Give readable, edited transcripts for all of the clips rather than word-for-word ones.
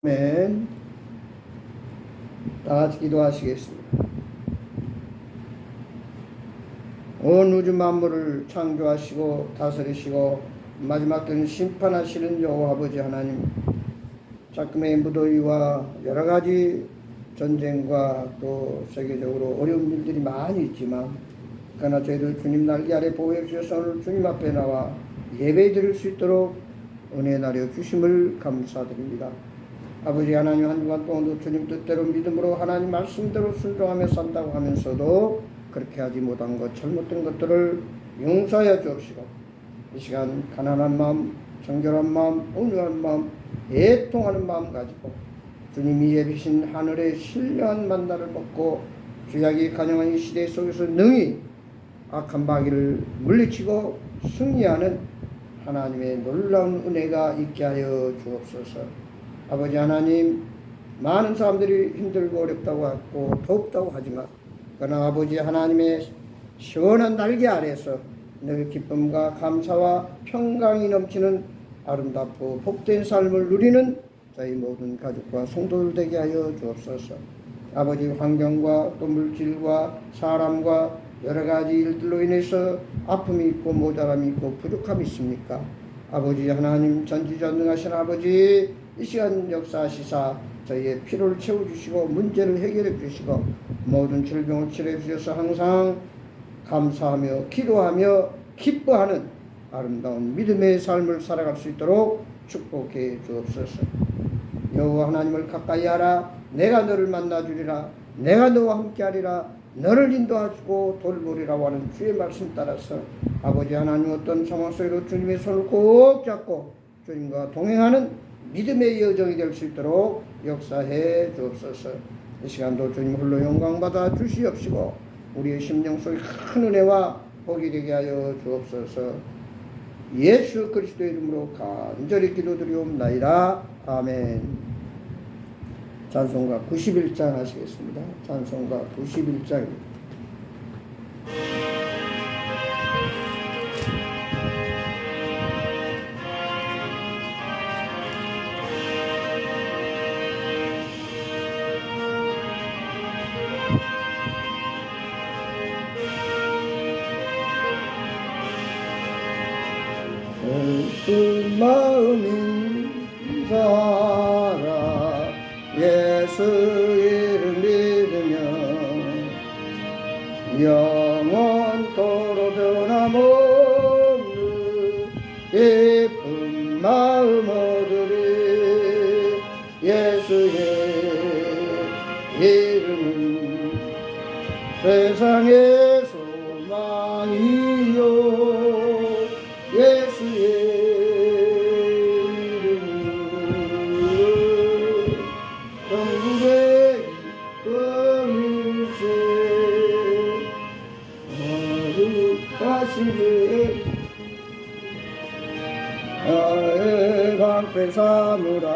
아멘. 다 같이 기도하시겠습니다. 온 우주 만물을 창조하시고 다스리시고 마지막 때는 심판하시는 여호와 아버지 하나님, 자금의 무더위와 여러 가지 전쟁과 또 세계적으로 어려운 일들이 많이 있지만, 그러나 저희들 주님 날개 아래 보호해 주셔서 오늘 주님 앞에 나와 예배 드릴 수 있도록 은혜 나려 주심을 감사드립니다. 아버지 하나님, 한 주간 동안도 주님 뜻대로 믿음으로 하나님 말씀대로 순종하며 산다고 하면서도 그렇게 하지 못한 것, 잘못된 것들을 용서하여 주옵시고, 이 시간 가난한 마음, 정결한 마음, 온유한 마음, 애통하는 마음 가지고 주님이 예비신 하늘의 신령한 만나를 먹고 죄악이 가능한 이 시대 속에서 능히 악한 마귀를 물리치고 승리하는 하나님의 놀라운 은혜가 있게 하여 주옵소서. 아버지 하나님, 많은 사람들이 힘들고 어렵다고 하고 덥다고 하지만, 그러나 아버지 하나님의 시원한 날개 아래서 늘 기쁨과 감사와 평강이 넘치는 아름답고 복된 삶을 누리는 저희 모든 가족과 성도들 되게 하여 주옵소서. 아버지, 환경과 또 물질과 사람과 여러 가지 일들로 인해서 아픔이 있고 모자람이 있고 부족함이 있습니까? 아버지 하나님, 전지전능하신 아버지, 이 시간 역사하시사 저희의 피로를 채워주시고 문제를 해결해 주시고 모든 질병을 치료해 주셔서 항상 감사하며 기도하며 기뻐하는 아름다운 믿음의 삶을 살아갈 수 있도록 축복해 주옵소서. 여호와 하나님을 가까이 하라. 내가 너를 만나주리라. 내가 너와 함께하리라. 너를 인도하시고 돌보리라고 하는 주의 말씀 따라서 아버지 하나님, 어떤 상황 속에도 주님의 손을 꼭 잡고 주님과 동행하는 믿음의 여정이 될 수 있도록 역사해 주옵소서. 이 시간도 주님 홀로 영광받아 주시옵시고 우리의 심령 속에 큰 은혜와 복이 되게 하여 주옵소서. 예수 그리스도의 이름으로 간절히 기도드리옵나이다. 아멘. 찬송가 91장 하시겠습니다. 찬송가 91장입니다. 그 마음인 자라 예수 이름 믿으며 영원토록 변함없는 기쁜 마음 얻으리. 예수의 이름은 세상의 소망이요 예수의 이름은 천국의 기쁨일세. 거룩하신 주의 나의 방패 삼으라.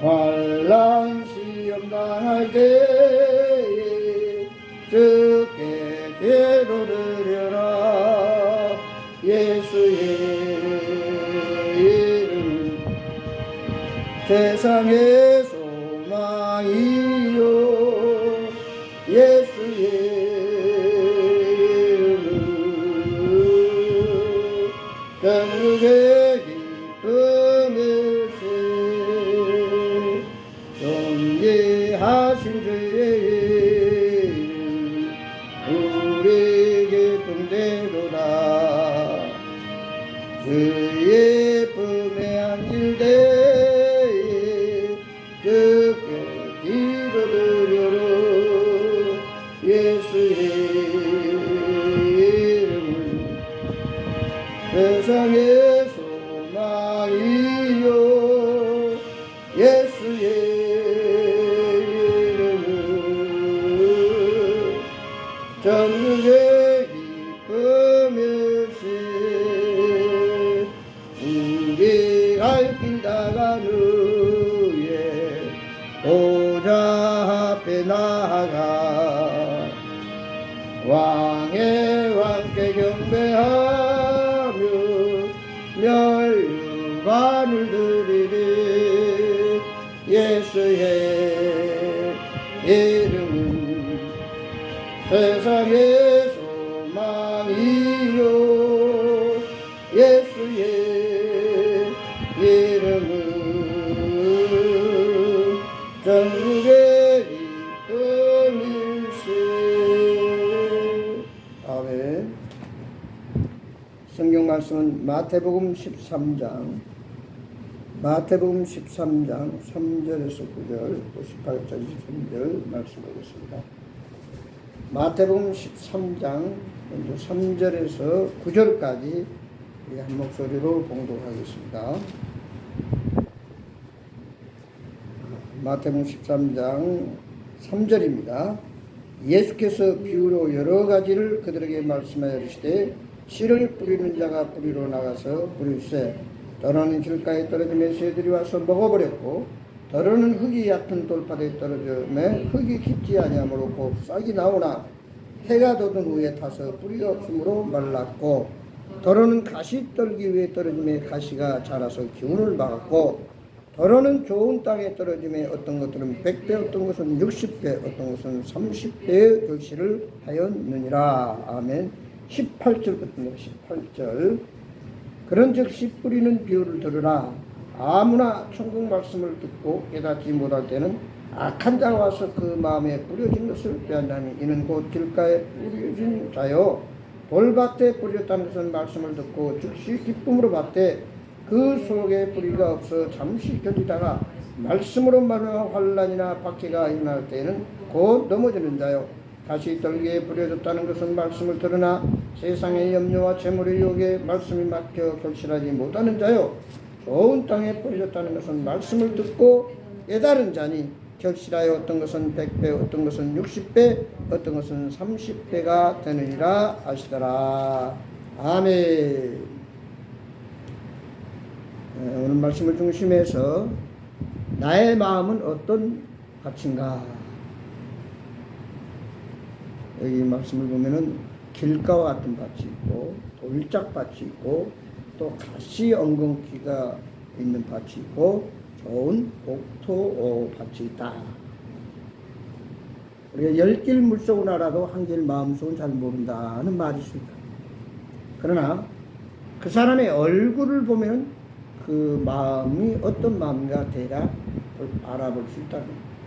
환난 시험 당할 때에 주께 기도드려라. 예수의 이름 세상의 소망이요 예수의 이름 천국의 기쁨일세. 존귀하신 주의 이름 우리 기쁨되도다. 주의 품에 안길 때에 주께 기도드려라. 예수의 이름은 세상의 소망이요 예수의 이름은 전국의 기쁨일세. 우리 갈 길 나간 후에 보좌 앞에 나아가 왕의 왕께 경배하며 멸류관을 드리리. 예수의 이름은 세상의 소망이요 예수의 이름은 전국의 기쁨일세. 아멘. 성경 말씀은 마태복음 13장 3절에서 9절, 18절, 23절 말씀 보겠습니다. 마태복음 13장 3절에서 9절까지 한 목소리로 봉독하겠습니다. 마태복음 13장 3절입니다. 예수께서 비유로 여러 가지를 그들에게 말씀하여 이르시되 씨를 뿌리는 자가 뿌리로 나가서 뿌릴새 더러는 길가에 떨어지며 새들이 와서 먹어버렸고 더러는 흙이 얕은 돌파대에 떨어지며 흙이 깊지 아니하므로 곧 싹이 나오나 해가 돋은 후에 타서 뿌리가 없으므로 말랐고 더러는 가시떨기 위에 떨어지며 가시가 자라서 기운을 막았고 더러는 좋은 땅에 떨어지며 어떤 것들은 100배 어떤 것은 60배 어떤 것은 30배의 결실을 하였느니라. 아멘. 18절부터 18절. 그런즉 씨 뿌리는 비유를 들으라. 아무나 천국 말씀을 듣고 깨닫지 못할 때는 악한 자가 와서 그 마음에 뿌려진 것을 빼앗나니 이는 곧 길가에 뿌려진 자요 돌밭에 뿌렸다는 것은 말씀을 듣고 즉시 기쁨으로 받되 그 속에 뿌리가 없어 잠시 견디다가 말씀으로 말하는 환난이나 박해가 일어날 때에는 곧 넘어지는 자요 가시떨기에 뿌려졌다는 것은 말씀을 들으나 세상의 염려와 재물의 유혹에 말씀이 막혀 결실하지 못하는 자요 좋은 땅에 뿌려졌다는 것은 말씀을 듣고 깨달은 자니 결실하여 어떤 것은 100배 어떤 것은 60배 어떤 것은 30배가 되느니라 하시더라. 아멘. 오늘 말씀을 중심해서 나의 마음은 어떤 밭인가. 여기 말씀을 보면은 길가와 같은 밭이 있고 돌짝밭이 있고 또 가시 엉겅퀴가 있는 밭이 있고 좋은 옥토 밭이 있다. 우리가 열 길 물속은 알아도 한 길 마음속은 잘 모른다는 말이 있습니다. 그러나 그 사람의 얼굴을 보면 그 마음이 어떤 마음인가 대략 알아볼 수 있다.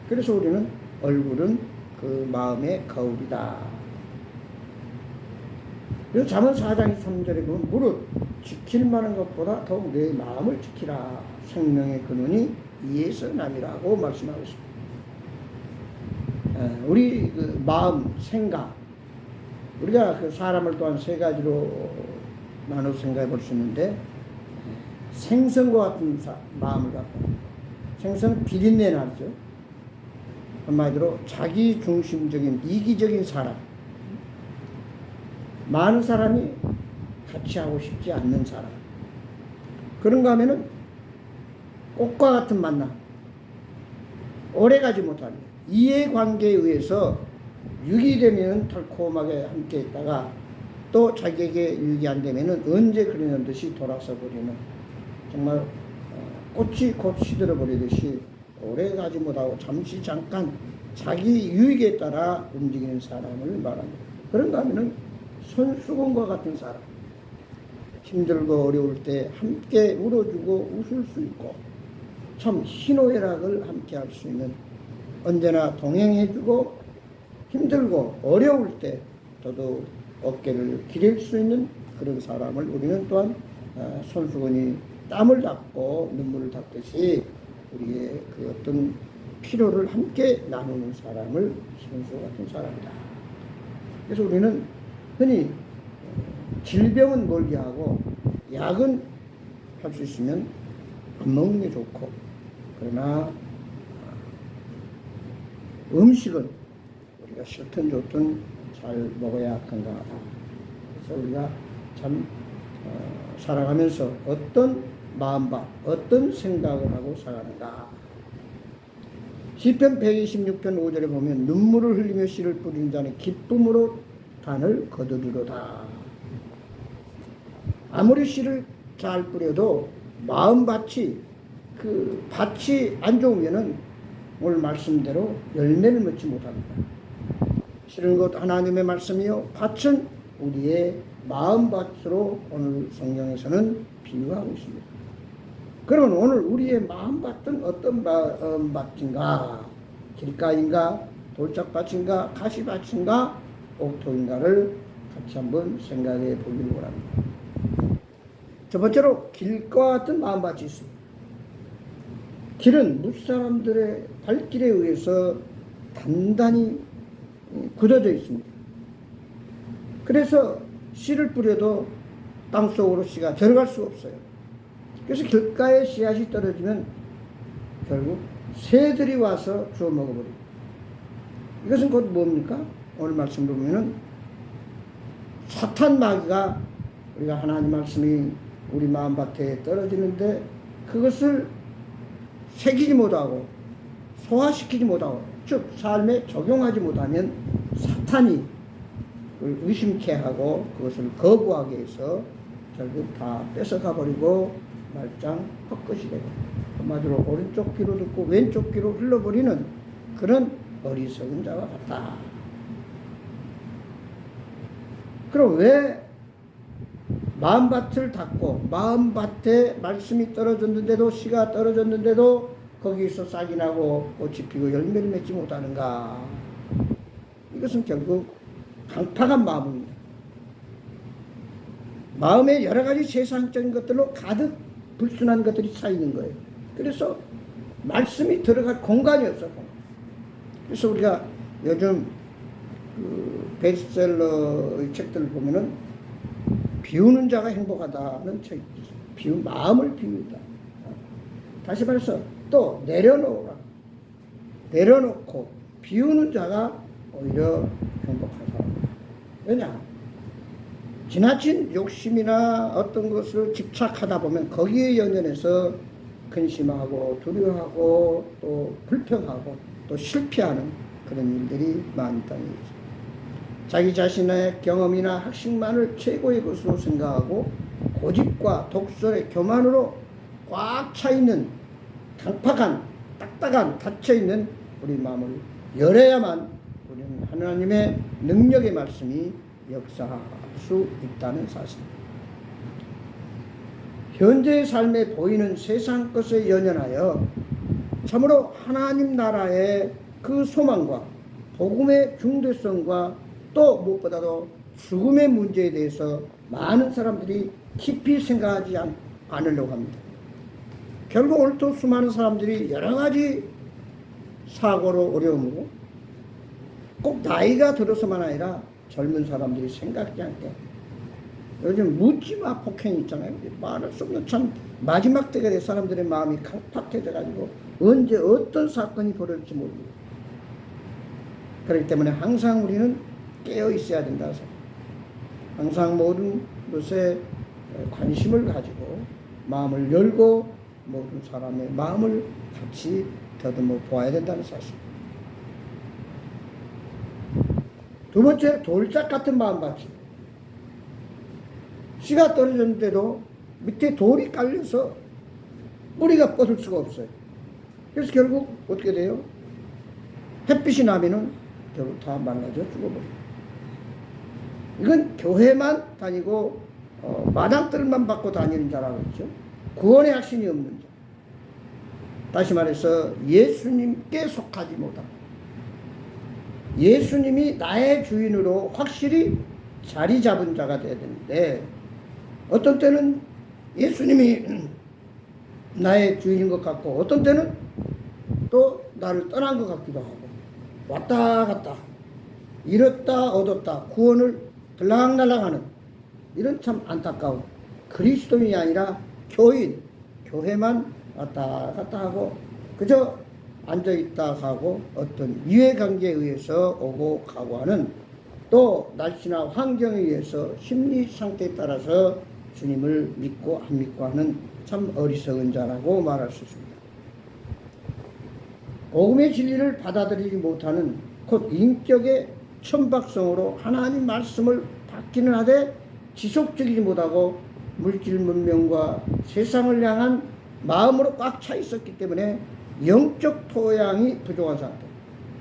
그래서 우리는 얼굴은 그 마음의 거울이다. 그래서 잠언 4장 3절에 보면 무릇 지킬 만한 것보다 더욱 내 마음을 지키라. 생명의 근원이 이에서 남이라고 말씀하고 있습니다. 우리 그 마음, 생각, 우리가 그 사람을 또한 세 가지로 나눠서 생각해 볼 수 있는데 생선과 같은 마음을 갖고 생선은 비린내 나죠. 한마디로 자기 중심적인 이기적인 사람, 많은 사람이 같이 하고 싶지 않는 사람, 그런가 하면은 꽃과 같은 만남, 오래가지 못하는 이해관계에 의해서 유기되면 달콤하게 함께 있다가 또 자기에게 유익이 안 되면은 언제 그러는 듯이 돌아서 버리는, 정말 꽃이 곧 시들어 버리듯이 오래가지 못하고 잠시 잠깐 자기 유익에 따라 움직이는 사람을 말합니다. 그런가 하면은 손수건과 같은 사람, 힘들고 어려울 때 함께 울어주고 웃을 수 있고 참 희노애락을 함께 할 수 있는, 언제나 동행해주고 힘들고 어려울 때 더더욱 어깨를 기댈 수 있는 그런 사람을 우리는 또한 손수건이 땀을 닦고 눈물을 닦듯이 우리의 그 어떤 피로를 함께 나누는 사람을 손수 같은 사람이다. 그래서 우리는 흔히 질병은 멀게 하고 약은 할 수 있으면 안 먹는 게 좋고, 그러나 음식은 우리가 싫든 좋든 잘 먹어야 한가 하다. 그래서 우리가 참 살아가면서 어떤 마음과 어떤 생각을 하고 살아가는가. 시편 126편 5절에 보면 눈물을 흘리며 씨를 뿌리는 자는 기쁨으로 단을 거두리로다. 아무리 씨를 잘 뿌려도 마음밭이 그 밭이 안 좋으면은 오늘 말씀대로 열매를 맺지 못합니다. 실은 곧 하나님의 말씀이요, 밭은 우리의 마음밭으로 오늘 성경에서는 비유하고 있습니다. 그러면 오늘 우리의 마음밭은 어떤 마음밭인가? 길가인가? 돌짝밭인가? 가시밭인가? 옥토인가를 같이 한번 생각해 보기를 원합니다. 첫 번째로 길과 같은 마음밭이 있습니다. 길은 무사람들의 발길에 의해서 단단히 굳어져 있습니다. 그래서 씨를 뿌려도 땅속으로 씨가 들어갈 수가 없어요. 그래서 길가에 씨앗이 떨어지면 결국 새들이 와서 주워 먹어버립니다. 이것은 곧 뭡니까? 오늘 말씀을 보면은 사탄 마귀가 우리가 하나님 말씀이 우리 마음밭에 떨어지는데 그것을 새기지 못하고 소화시키지 못하고, 즉 삶에 적용하지 못하면 사탄이 의심케 하고 그것을 거부하게 해서 결국 다 뺏어가 버리고 말짱 헛것이 되고, 한마디로 오른쪽 귀로 듣고 왼쪽 귀로 흘러버리는 그런 어리석은 자와 같다. 그럼 왜 마음밭을 닫고 마음밭에 말씀이 떨어졌는데도, 씨가 떨어졌는데도 거기서 싹이 나고 꽃이 피고 열매를 맺지 못하는가? 이것은 결국 강팍한 마음입니다. 마음에 여러 가지 세상적인 것들로 가득 불순한 것들이 쌓이는 거예요. 그래서 말씀이 들어갈 공간이 없어요. 그래서 우리가 요즘 그 베스트셀러의 책들을 보면은 비우는 자가 행복하다는 책이 있어요. 마음을 비우다. 다시 말해서 또 내려놓으라. 내려놓고 비우는 자가 오히려 행복하다. 왜냐? 지나친 욕심이나 어떤 것을 집착하다 보면 거기에 연연해서 근심하고 두려워하고 또 불평하고 또 실패하는 그런 일들이 많다는 거죠. 자기 자신의 경험이나 학식만을 최고의 것으로 생각하고 고집과 독설의 교만으로 꽉 차있는 강팍한 딱딱한 닫혀있는 우리 마음을 열어야만 우리는 하나님의 능력의 말씀이 역사할 수 있다는 사실입니다. 현재의 삶에 보이는 세상 것에 연연하여 참으로 하나님 나라의 그 소망과 복음의 중대성과 또 무엇보다도 죽음의 문제에 대해서 많은 사람들이 깊이 생각하지 않으려고 합니다. 결국 오늘 또 수많은 사람들이 여러 가지 사고로 어려움으로 꼭 나이가 들어서만 아니라 젊은 사람들이 생각지 않게 요즘 묻지마 폭행 있잖아요. 말할 수 없는 참 마지막 때가 돼 사람들의 마음이 강팍해져 가지고 언제 어떤 사건이 벌어질지 모릅니다. 그렇기 때문에 항상 우리는 깨어 있어야 된다. 항상 모든 것에 관심을 가지고 마음을 열고 모든 사람의 마음을 같이 더듬어 보아야 된다는 사실. 두 번째, 돌짝 같은 마음밭이. 씨가 떨어졌는데도 밑에 돌이 깔려서 뿌리가 뻗을 수가 없어요. 그래서 결국 어떻게 돼요? 햇빛이 나면은 결국 다 말라져 죽어버려요. 이건 교회만 다니고 마당들만 받고 다니는 자라고 했죠. 구원의 확신이 없는 자. 다시 말해서 예수님께 속하지 못하고 예수님이 나의 주인으로 확실히 자리 잡은 자가 되어야 되는데 어떤 때는 예수님이 나의 주인인 것 같고 어떤 때는 또 나를 떠난 것 같기도 하고 왔다 갔다 잃었다 얻었다 구원을 들락날락하는 이런 참 안타까운 그리스도인이 아니라 교인, 교회만 왔다 갔다 하고 그저 앉아있다 하고 어떤 이해관계에 의해서 오고 가고 하는 또 날씨나 환경에 의해서 심리 상태에 따라서 주님을 믿고 안 믿고 하는 참 어리석은 자라고 말할 수 있습니다. 복음의 진리를 받아들이지 못하는 곧 인격의 천박성으로 하나님 말씀을 받기는 하되 지속적이지 못하고 물질 문명과 세상을 향한 마음으로 꽉 차 있었기 때문에 영적 토양이 부족한 상태.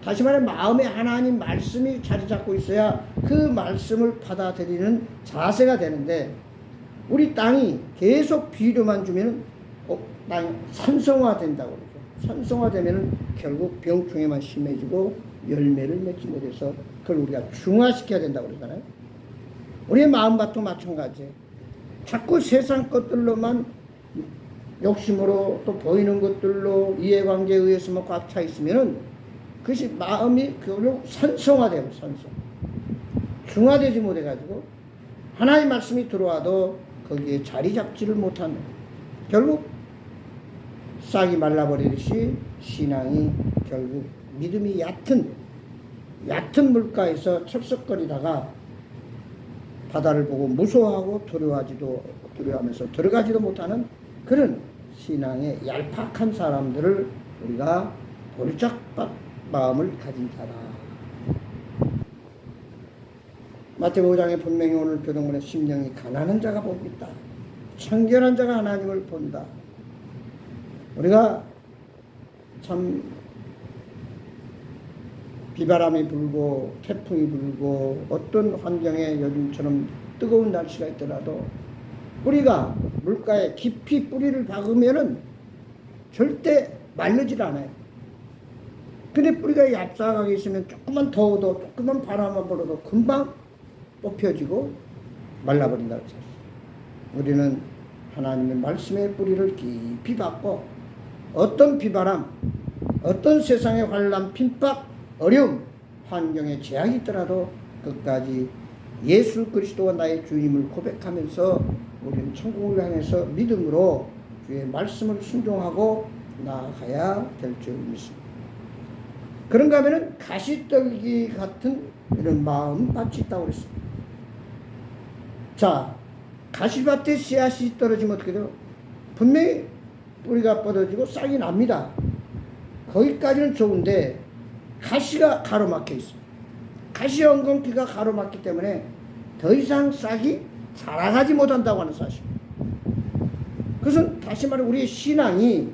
다시 말해 마음에 하나님 말씀이 자리 잡고 있어야 그 말씀을 받아들이는 자세가 되는데, 우리 땅이 계속 비료만 주면 땅이 산성화된다고 그러죠. 산성화되면 결국 병충해만 심해지고 열매를 맺지 못해서 그걸 우리가 중화시켜야 된다고 그러잖아요. 우리의 마음밭도 마찬가지예요. 자꾸 세상 것들로만 욕심으로 또 보이는 것들로 이해관계에 의해서만 꽉 차 있으면은 그것이 마음이 결국 산성화돼요. 산성. 중화되지 못해가지고 하나님의 말씀이 들어와도 거기에 자리 잡지를 못하는, 결국 싹이 말라버리듯이 신앙이 결국 믿음이 얕은 물가에서 철썩거리다가 바다를 보고 무서워하고 두려워하면서 들어가지도 못하는 그런 신앙의 얄팍한 사람들을 우리가 보리짝밭 마음을 가진 자라. 마태복음 5장에 분명히 오늘 교동문에 심령이 가난한 자가 복이 있다. 청결한 자가 하나님을 본다. 우리가 참 비바람이 불고 태풍이 불고 어떤 환경에 요즘처럼 뜨거운 날씨가 있더라도 우리가 물가에 깊이 뿌리를 박으면은 절대 마르질 않아요. 근데 뿌리가 얍삭하게 있으면 조금만 더워도 조금만 바람만 불어도 금방 뽑혀지고 말라버린다고 했어요. 우리는 하나님의 말씀의 뿌리를 깊이 박고 어떤 비바람, 어떤 세상의 환란, 핍박, 어려움, 환경에 제약이 있더라도 끝까지 예수 그리스도와 나의 주님을 고백하면서 우리는 천국을 향해서 믿음으로 주의 말씀을 순종하고 나아가야 될 줄 믿습니다. 그런가 하면은 가시떨기 같은 이런 마음밭이 있다고 그랬습니다. 자, 가시밭에 씨앗이 떨어지면 어떻게 돼요? 분명히 뿌리가 뻗어지고 싹이 납니다. 거기까지는 좋은데 가시가 가로막혀 있어요. 가시 엉겅퀴가 가로막기 때문에 더 이상 싹이 자라가지 못한다고 하는 사실입니다. 그것은 다시 말해 우리의 신앙이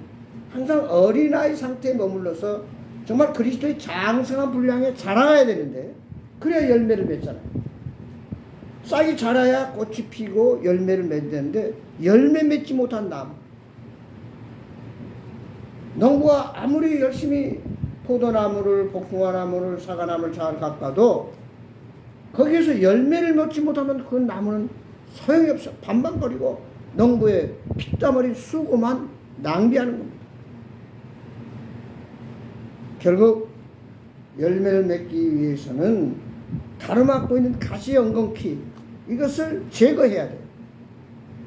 항상 어린아이 상태에 머물러서 정말 그리스도의 장성한 분량에 자라가야 되는데, 그래야 열매를 맺잖아요. 싹이 자라야 꽃이 피고 열매를 맺는데 열매 맺지 못한 나무, 농부가 아무리 열심히 포도나무를, 복숭아나무를, 사과나무를 잘 가꿔도 거기에서 열매를 맺지 못하면 그 나무는 소용이 없어. 반반 버리고 농부의 피땀 흘린 수고만 낭비하는 겁니다. 결국 열매를 맺기 위해서는 가로막고 있는 가시 엉겅퀴, 이것을 제거해야 돼요.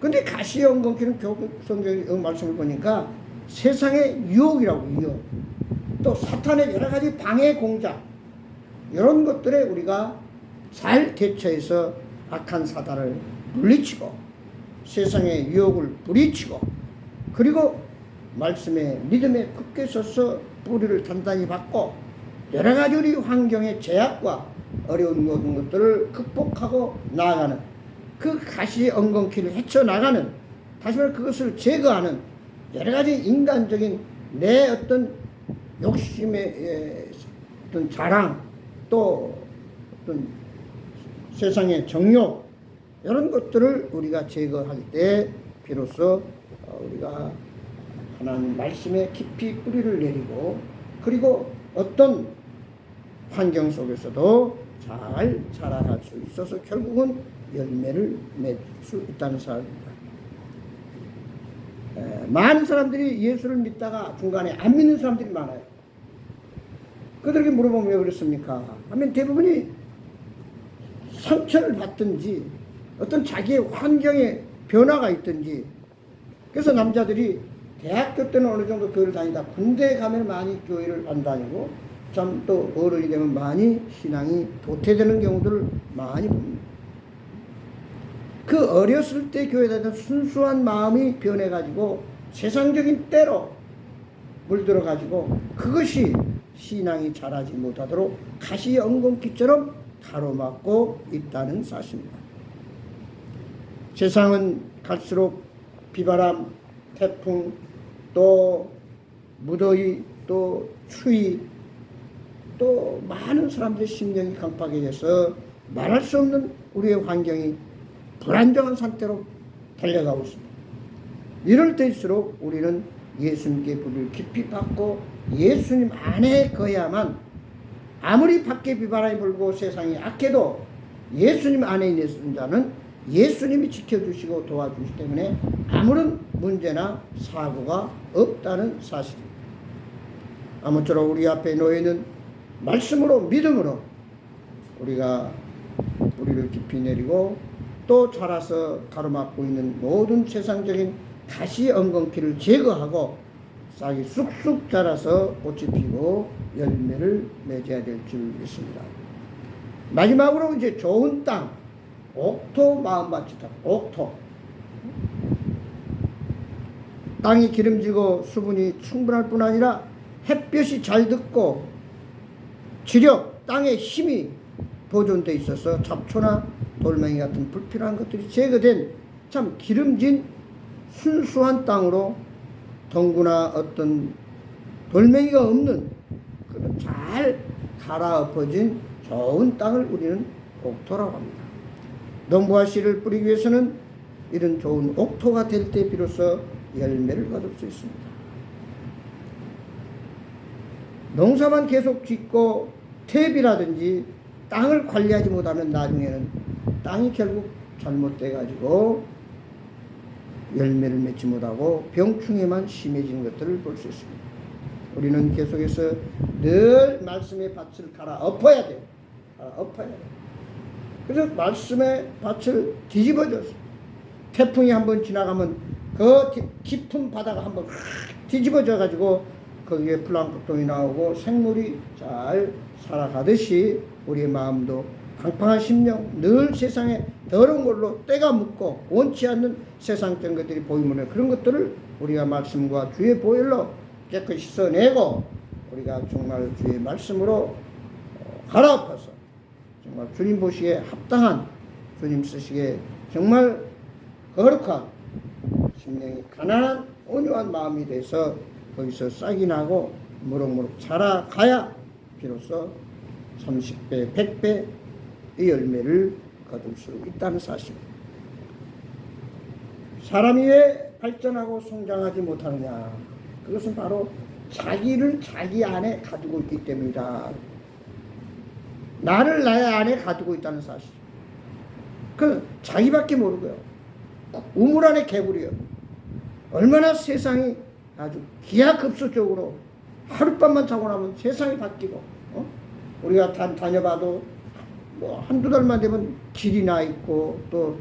근데 가시 엉겅퀴는 교국 성경의 말씀을 보니까 세상의 유혹이라고, 유혹. 또 사탄의 여러 가지 방해 공작, 이런 것들에 우리가 잘 대처해서 악한 사단을 물리치고 세상의 유혹을 부리치고, 그리고 말씀에 믿음에 굳게 서서 뿌리를 단단히 박고 여러 가지 우리 환경의 제약과 어려운 모든 것들을 극복하고 나아가는, 그 가시 엉겅퀴를 헤쳐나가는, 다시 말해 그것을 제거하는 여러 가지 인간적인 내 어떤 욕심의 어떤 자랑, 또 어떤 세상의 정욕, 이런 것들을 우리가 제거할 때 비로소 우리가 하나님 말씀에 깊이 뿌리를 내리고, 그리고 어떤 환경 속에서도 잘 자라날 수 있어서 결국은 열매를 맺을 수 있다는 사실입니다. 많은 사람들이 예수를 믿다가 중간에 안 믿는 사람들이 많아요. 그들에게 물어보면 왜 그렇습니까? 하면 대부분이 상처를 받든지 어떤 자기의 환경에 변화가 있든지, 그래서 남자들이 대학교 때는 어느 정도 교회를 다니다 군대에 가면 많이 교회를 안 다니고, 참 또 어른이 되면 많이 신앙이 도태되는 경우들을 많이 봅니다. 그 어렸을 때 교회에 다니던 순수한 마음이 변해가지고 세상적인 때로 물들어가지고 그것이 신앙이 자라지 못하도록 가시 엉겅퀴처럼 가로막고 있다는 사실입니다. 세상은 갈수록 비바람, 태풍, 또 무더위, 또 추위, 또 많은 사람들의 심령이 강팍해져서 말할 수 없는 우리의 환경이 불안정한 상태로 달려가고 있습니다. 이럴 때일수록 우리는 예수님께 불을 깊이 받고 예수님 안에 거야만, 아무리 밖에 비바람이 불고 세상이 악해도 예수님 안에 있는 자는 예수님이 지켜주시고 도와주시기 때문에 아무런 문제나 사고가 없다는 사실입니다. 아무쪼록 우리 앞에 놓여있는 말씀으로, 믿음으로 우리가 뿌리를 깊이 내리고 또 자라서 가로막고 있는 모든 세상적인 가시 엉겅퀴를 제거하고 싹이 쑥쑥 자라서 꽃이 피고 열매를 맺어야 될 줄 믿습니다. 마지막으로 이제 좋은 땅, 옥토 마음밭이다. 옥토. 땅이 기름지고 수분이 충분할 뿐 아니라 햇볕이 잘 듣고 지력, 땅의 힘이 보존되어 있어서 잡초나 돌멩이 같은 불필요한 것들이 제거된 참 기름진 순수한 땅으로 덩구나 어떤 돌멩이가 없는 그런 잘 갈아엎어진 좋은 땅을 우리는 옥토라고 합니다. 농부와 씨를 뿌리기 위해서는 이런 좋은 옥토가 될 때 비로소 열매를 거둘 수 있습니다. 농사만 계속 짓고 퇴비라든지 땅을 관리하지 못하면 나중에는 땅이 결국 잘못돼 가지고 열매를 맺지 못하고 병충해만 심해지는 것들을 볼 수 있습니다. 우리는 계속해서 늘 말씀의 밭을 갈아엎어야 돼요. 갈아엎어야 돼요. 그래서 말씀의 밭을 뒤집어줘서 태풍이 한번 지나가면 그 깊은 바다가 한번 뒤집어져 가지고 거기에 플랑크톤이 나오고 생물이 잘 살아가듯이 우리의 마음도 강팍한 심령, 늘 세상에 더러운 걸로 때가 묻고 원치 않는 세상적인 것들이 보이면 그런 것들을 우리가 말씀과 주의 보혈로 깨끗이 씻어내고 우리가 정말 주의 말씀으로 갈아엎어서 정말 주님 보시기에 합당한, 주님 쓰시기에 정말 거룩한 심령이 가난한 온유한 마음이 돼서 거기서 싹이 나고 무럭무럭 자라가야 비로소 30배, 100배 이 열매를 거둘 수 있다는 사실입니다. 사람이 왜 발전하고 성장하지 못하느냐? 그것은 바로 자기를 자기 안에 가두고 있기 때문이다. 나를 나의 안에 가두고 있다는 사실. 그 자기밖에 모르고요. 우물 안에 개구리요. 얼마나 세상이 아주 기하급수적으로 하룻밤만 자고 나면 세상이 바뀌고, 우리가 다녀봐도 뭐 한두 달만 되면 길이 나 있고 또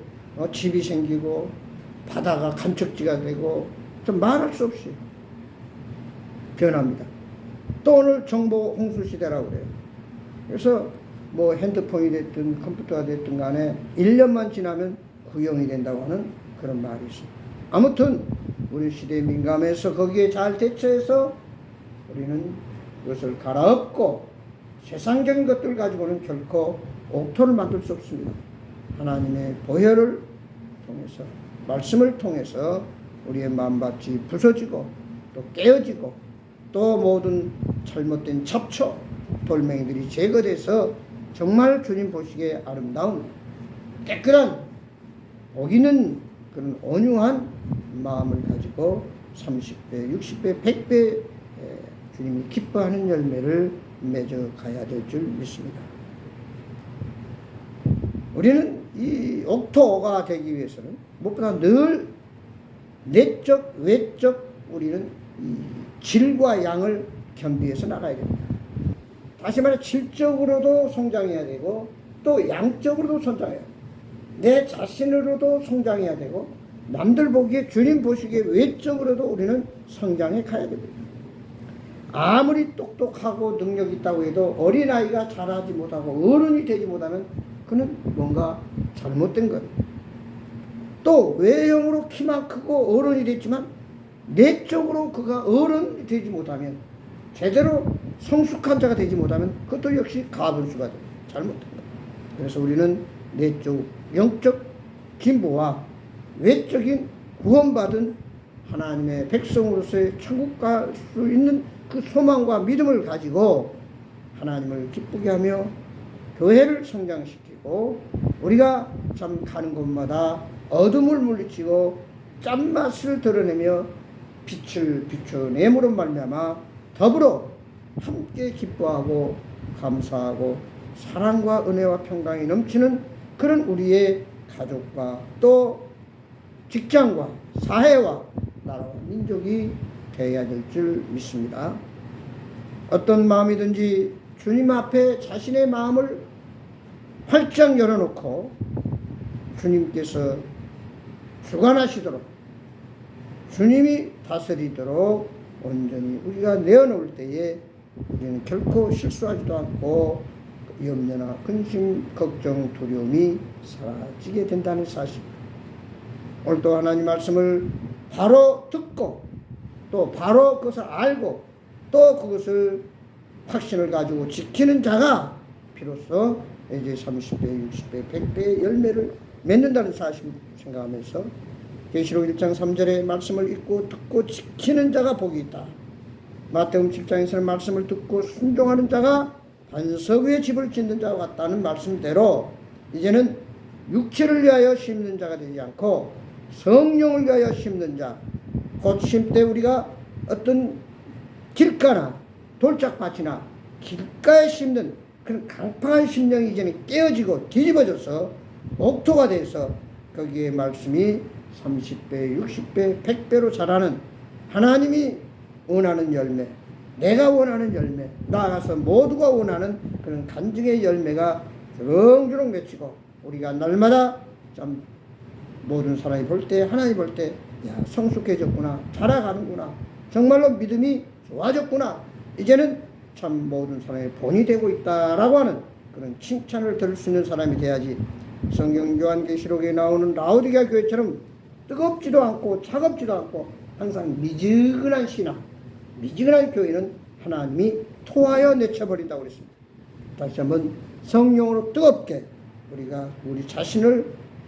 집이 생기고 바다가 간척지가 되고 좀 말할 수 없이 변합니다. 또 오늘 정보 홍수 시대라고 그래요. 그래서 뭐 핸드폰이 됐든 컴퓨터가 됐든 간에 1년만 지나면 구형이 된다고 하는 그런 말이 있습니다. 아무튼 우리 시대에 민감해서 거기에 잘 대처해서 우리는 그것을 갈아엎고 세상적인 것들 가지고는 결코 옥토를 만들 수 없습니다. 하나님의 보혈을 통해서, 말씀을 통해서 우리의 마음밭이 부서지고 또 깨어지고 또 모든 잘못된 잡초, 돌멩이들이 제거돼서 정말 주님 보시기에 아름다운 깨끗한 복이는 그런 온유한 마음을 가지고 30배, 60배, 100배 주님이 기뻐하는 열매를 맺어가야 될 줄 믿습니다. 우리는 이 옥토가 되기 위해서는 무엇보다 늘 내적, 외적 우리는 이 질과 양을 겸비해서 나가야 됩니다. 다시 말해 질적으로도 성장해야 되고 또 양적으로도 성장해야 돼요. 내 자신으로도 성장해야 되고 남들 보기에, 주님 보시기에 외적으로도 우리는 성장해 가야 됩니다. 아무리 똑똑하고 능력 있다고 해도 어린아이가 자라지 못하고 어른이 되지 못하면 그는 뭔가 잘못된 거예요. 또 외형으로 키만 크고 어른이 됐지만 내적으로 그가 어른이 되지 못하면, 제대로 성숙한 자가 되지 못하면 그것도 역시 가분수가 돼요. 잘못된 거예요. 그래서 우리는 내적 영적 진보와 외적인 구원받은 하나님의 백성으로서의 천국 갈 수 있는 그 소망과 믿음을 가지고 하나님을 기쁘게 하며 교회를 성장시키고 우리가 참 가는 곳마다 어둠을 물리치고 짠맛을 드러내며 빛을 비춰내므로 말미암아 더불어 함께 기뻐하고 감사하고 사랑과 은혜와 평강이 넘치는 그런 우리의 가족과 또 직장과 사회와 나라와 민족이 되어야 될 줄 믿습니다. 어떤 마음이든지 주님 앞에 자신의 마음을 활짝 열어놓고 주님께서 주관하시도록 주님이 다스리도록 온전히 우리가 내어놓을 때에 우리는 결코 실수하지도 않고 염려나 근심, 걱정, 두려움이 사라지게 된다는 사실. 오늘도 하나님 말씀을 바로 듣고 또 바로 그것을 알고 또 그것을 확신을 가지고 지키는 자가 비로소 이제 30배, 60배, 100배의 열매를 맺는다는 사실을 생각하면서 계시록 1장 3절의 말씀을 읽고 듣고 지키는 자가 복이 있다. 마태복음 7장에서는 말씀을 듣고 순종하는 자가 반석 위에 집을 짓는 자와 같다는 말씀대로 이제는 육체를 위하여 심는 자가 되지 않고 성령을 위하여 심는 자, 곧 심때 우리가 어떤 길가나 돌짝밭이나 길가에 심는 그런 강팍한 심령이 이제는 깨어지고 뒤집어져서 옥토가 돼서 거기에 말씀이 30배, 60배, 100배로 자라는 하나님이 원하는 열매, 내가 원하는 열매, 나아가서 모두가 원하는 그런 간증의 열매가 주렁주렁 맺히고 우리가 날마다 참 모든 사람이 볼 때 하나님 볼 때 야, 성숙해졌구나, 자라가는구나, 정말로 믿음이 좋아졌구나, 이제는 참 모든 사람의 본이 되고 있다라고 하는 그런 칭찬을 들을 수 있는 사람이 돼야지. 성경 요한계시록에 나오는 라오디게아 교회처럼 뜨겁지도 않고 차갑지도 않고 항상 미지근한 신앙, 미지근한 교회는 하나님이 토하여 내쳐버린다고 그랬습니다. 다시 한번 성령으로 뜨겁게 우리가 우리 자신을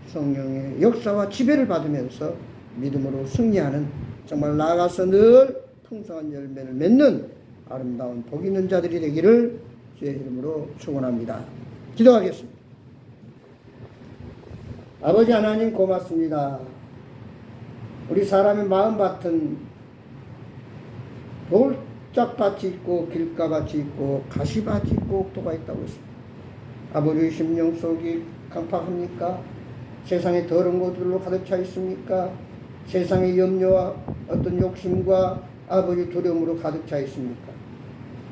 성령의 역사와 지배를 받으면서 믿음으로 승리하는, 정말 나아가서 늘 풍성한 열매를 맺는 아름다운 복 있는 자들이 되기를 주의 이름으로 축원합니다. 기도하겠습니다. 아버지 하나님 고맙습니다. 우리 사람의 마음밭은 돌짝밭이 있고 길가밭이 있고 가시밭이 있고 옥토가 있다고 했습니다. 아버지 심령 속이 강팍합니까? 세상의 더러운 것들로 가득 차 있습니까? 세상의 염려와 어떤 욕심과 아버지 두려움으로 가득 차 있습니까?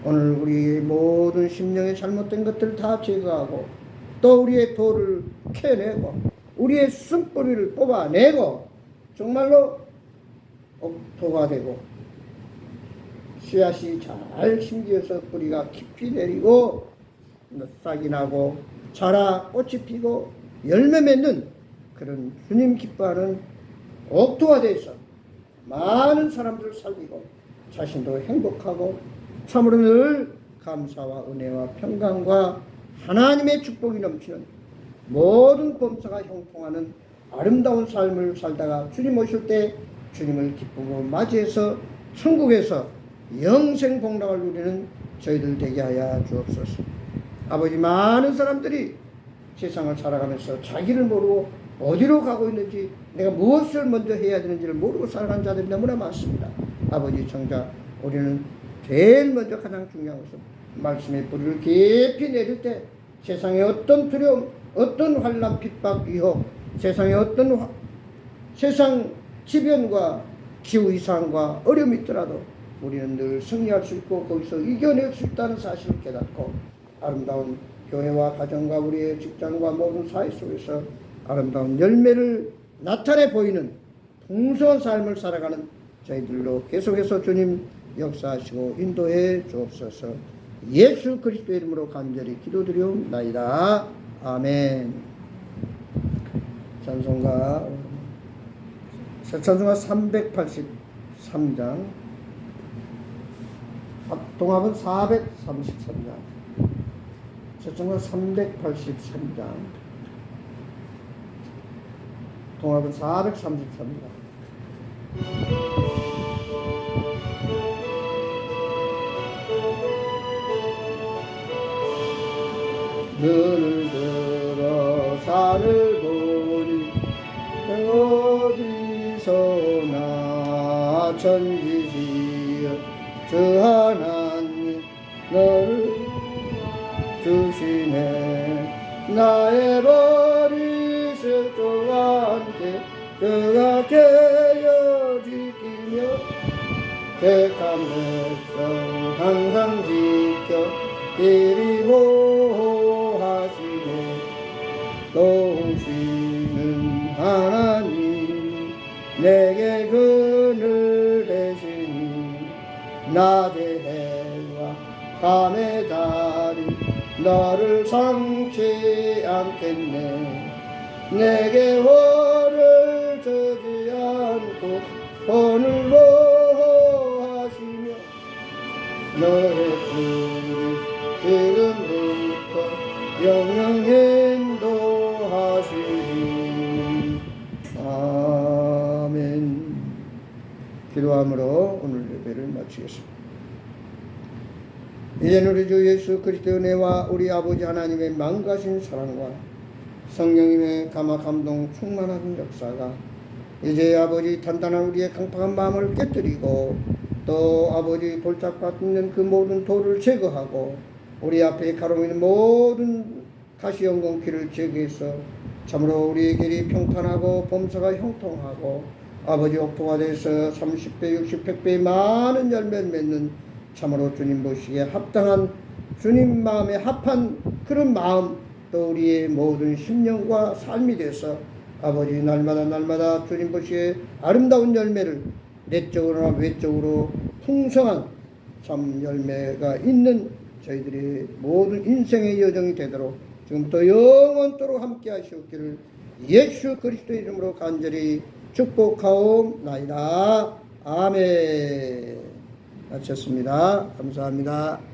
오늘 우리의 모든 심령의 잘못된 것들을 다 제거하고 또 우리의 돌을 캐내고 우리의 숨뿌리를 뽑아내고 정말로 옥토가 되고 씨앗이 잘 심겨서 뿌리가 깊이 내리고 싹이 나고 자라 꽃이 피고 열매 맺는 그런 주님 기뻐하는 옥토가 돼서 많은 사람들을 살리고 자신도 행복하고 참으로 늘 감사와 은혜와 평강과 하나님의 축복이 넘치는 모든 범사가 형통하는 아름다운 삶을 살다가 주님 오실 때 주님을 기쁘고 맞이해서 천국에서 영생 복락을 누리는 저희들 되게 하여 주옵소서. 아버지, 많은 사람들이 세상을 살아가면서 자기를 모르고 어디로 가고 있는지, 내가 무엇을 먼저 해야 되는지를 모르고 살아가는 자들이 너무나 많습니다. 아버지, 정작 우리는 제일 먼저 가장 중요한 것은 말씀의 뿌리를 깊이 내릴 때 세상의 어떤 두려움, 어떤 환난, 핍박, 위협, 세상의 어떤 세상 지변과 기후 이상과 어려움이 있더라도 우리는 늘 승리할 수 있고 거기서 이겨낼 수 있다는 사실을 깨닫고 아름다운 교회와 가정과 우리의 직장과 모든 사회 속에서 아름다운 열매를 나타내 보이는 풍성한 삶을 살아가는 저희들로 계속해서 주님 역사하시고 인도해 주옵소서. 예수 그리스도의 이름으로 간절히 기도드리옵나이다. 아멘. 찬송가 383장, 동합은 433장, 찬송가 383장, 동합은 433장. 눈을 들어 산을 보니 어디서나 천지시여 주 하나님 너를 주시네. 나의 버리실 주와 함께 그가 깨어 지키며 택한 백성 항상 지켜 길이 보호하시네. 도우시는 하나님 내게 그늘 되시니 낮의 해와 밤의 달이 너를 삼지 않겠네. 내게 화를 주지 않고 오늘 보호하시며 너의 품이 지금부터 영영 인도하시니. 아멘. 기도함으로 오늘 예배를 마치겠습니다. 이제는 우리 주 예수 그리스도의 은혜와 우리 아버지 하나님의 망가신 사랑과 성령님의 감화 감동 충만한 역사가 이제 아버지 단단한 우리의 강팍한 마음을 깨뜨리고 또 아버지 볼짝받는 그 모든 돌을 제거하고 우리 앞에 가로미는 모든 가시연공키를 제거해서 참으로 우리의 길이 평탄하고 범사가 형통하고 아버지 옥토가 돼서 30배 60 100배의 많은 열매를 맺는 참으로 주님 보시기에 합당한 주님 마음에 합한 그런 마음 또 우리의 모든 심령과 삶이 돼서 아버지 날마다 주님 보시기에 아름다운 열매를 내적으로나 외적으로 풍성한 참 열매가 있는 저희들의 모든 인생의 여정이 되도록 지금부터 영원토록 함께 하시옵기를 예수 그리스도의 이름으로 간절히 축복하옵나이다. 아멘. 마쳤습니다. 감사합니다.